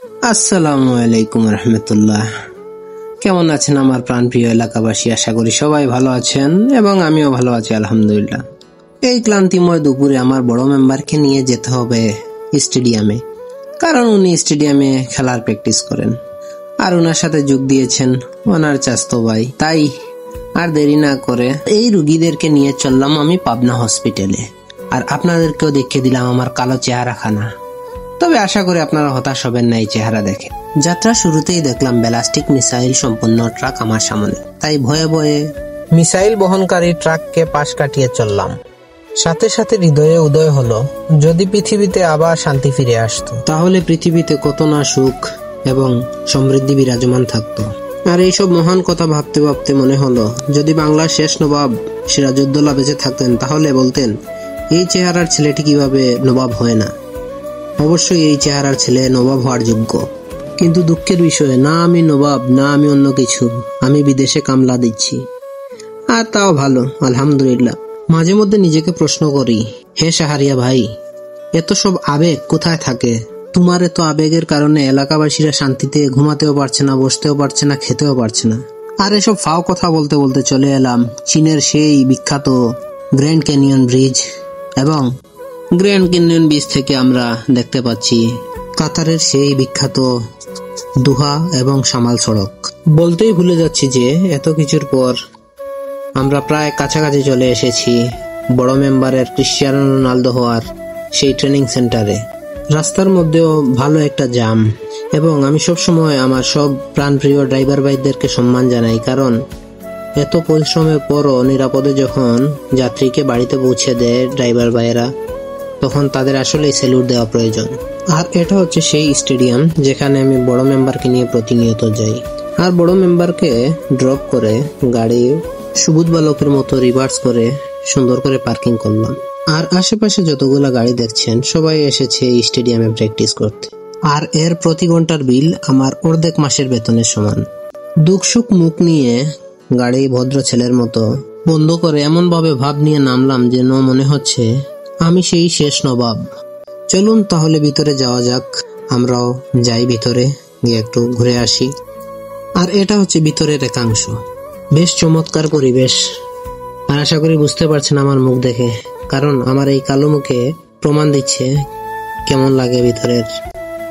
আসসালামু আলাইকুম রহমতুল্লাহ। কেমন আছেন আমার প্রাণপ্রিয় এলাকাবাসী? আশা করি সবাই ভালো আছেন এবং আমিও ভালো আছি আলহামদুলিল্লাহ। এই ক্লান্তিময় দুপুরে আমার বড় মেম্বারকে নিয়ে যেতে হবে স্টেডিয়ামে, কারণ উনি স্টেডিয়ামে খেলার প্র্যাকটিস করেন আর ওনার সাথে যোগ দিয়েছেন ওনার চাচতো ভাই। তাই আর দেরি না করে এই রুগীদেরকে নিয়ে চললাম আমি পাবনা হসপিটালে, আর আপনাদেরকেও দেখিয়ে দিলাম আমার কালো চেহারাখানা। তবে আশা করি আপনারা হতাশ হবেন না এই চেহারা দেখে। যাত্রা শুরুতেই দেখলাম ব্যালাস্টিক মিসাইল সম্পন্ন ট্রাক আমার সামনে, তাই ভয়ে ভয়ে মিসাইল বহনকারী ট্রাককে পাশ কাটিয়ে চললাম। সাথে সাথে হৃদয়ে উদয় হলো, যদি পৃথিবীতে আবার শান্তি ফিরে আসতো তাহলে পৃথিবীতে কত না সুখ এবং সমৃদ্ধি বিরাজমান থাকতো। আর এইসব মহান কথা ভাবতে ভাবতে মনে হলো, যদি বাংলার শেষ নবাব সিরাজউদ্দৌলা বেঁচে থাকতেন তাহলে বলতেন এই চেহারার ছেলেটি কিভাবে নবাব হয় না। অবশ্যই এই চেহারার ছেলে নবাব হওয়ার যোগ্য, কিন্তু দুঃখের বিষয়, না আমি নবাব না আমি অন্য কিছু, আমি বিদেশে কামলা দিচ্ছি। আর তাও ভালো, আলহামদুলিল্লাহ। মাঝে মধ্যে নিজেকে প্রশ্ন করি, হে শাহরিয়া ভাই, এত সব আবেগ কোথায় থাকে? তোমার এত আবেগের কারণে এলাকাবাসীরা শান্তিতে ঘুমাতেও পারছে না, বসতেও পারছে না, খেতেও পারছে না। আর এসব ফাও কথা বলতে বলতে চলে এলাম চীনের সেই বিখ্যাত গ্র্যান্ড ক্যানিয়ন ব্রিজ, এবং গ্র্যান্ড ক্যানিয়ন ব্রিজ থেকে আমরা দেখতে পাচ্ছি কাতারের সেই বিখ্যাত দোহা এবং সামাল সড়ক। বলতেই ভুলে যাচ্ছি যে এত কিছুর পর আমরা প্রায় কাছাকাছি চলে এসেছি বড় মেম্বারের ক্রিশ্চিয়ানো রোনালদো হওয়ার সেই ট্রেনিং সেন্টারে। রাস্তার মধ্যেও ভালো একটা জ্যাম, এবং আমি সব সময় আমার সব প্রাণপ্রিয় ড্রাইভার ভাইদেরকে সম্মান জানাই, কারণ এত পরিশ্রমের পরও নিরাপদে যখন যাত্রীকে বাড়িতে পৌঁছে দেয় ড্রাইভার ভাইয়েরা, তখন তাদের আসলেই স্যালুট দেওয়া প্রয়োজন। আর এটা হচ্ছে সেই স্টেডিয়াম যেখানে আমি বড় মেম্বারকে নিয়ে প্রতিনিয়ত যাই। আর বড় মেম্বারকে ড্রপ করে গাড়ি সবুজ বালকের মতো রিভার্স করে সুন্দর করে পার্কিং করলাম। আর আশেপাশে যতগুলা গাড়ি দেখছেন সবাই এসেছে এই স্টেডিয়ামে প্র্যাকটিস করতে। আর এর প্রতি ঘন্টার বিল আমার অর্ধেক মাসের বেতনের সমান। দুঃখ সুখ মুখ নিয়ে গাড়ি ভদ্র ছেলের মতো বন্ধ করে এমন ভাবে ভাব নিয়ে নামলাম যেন মনে হচ্ছে আমি সেই শেষ নবাব। চলুন তাহলে ভিতরে যাওয়া যাক, আমরাও যাই ভিতরে গিয়ে একটু ঘুরে আসি। আর এটা হচ্ছে ভিতরের একাংশ, বেশ চমৎকার পরিবেশ। আর আশা করি বুঝতে পারছেন আমার মুখ দেখে, কারণ আমার এই কালো মুখে প্রমাণ দিচ্ছে কেমন লাগে ভিতরের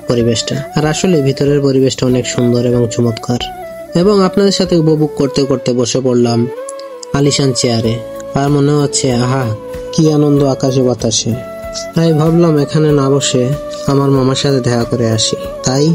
পরিবেশটা। আর আসলে ভিতরের পরিবেশটা অনেক সুন্দর এবং চমৎকার, এবং আপনাদের সাথে উপভোগ করতে করতে বসে পড়লাম আলিশান চেয়ারে। আর মনে হচ্ছে আহা কি আনন্দ আকাশে বাতাসে। তাই ভাবলাম এখানে না বসে আমার মামার সাথে দেখা করে আসি। তাই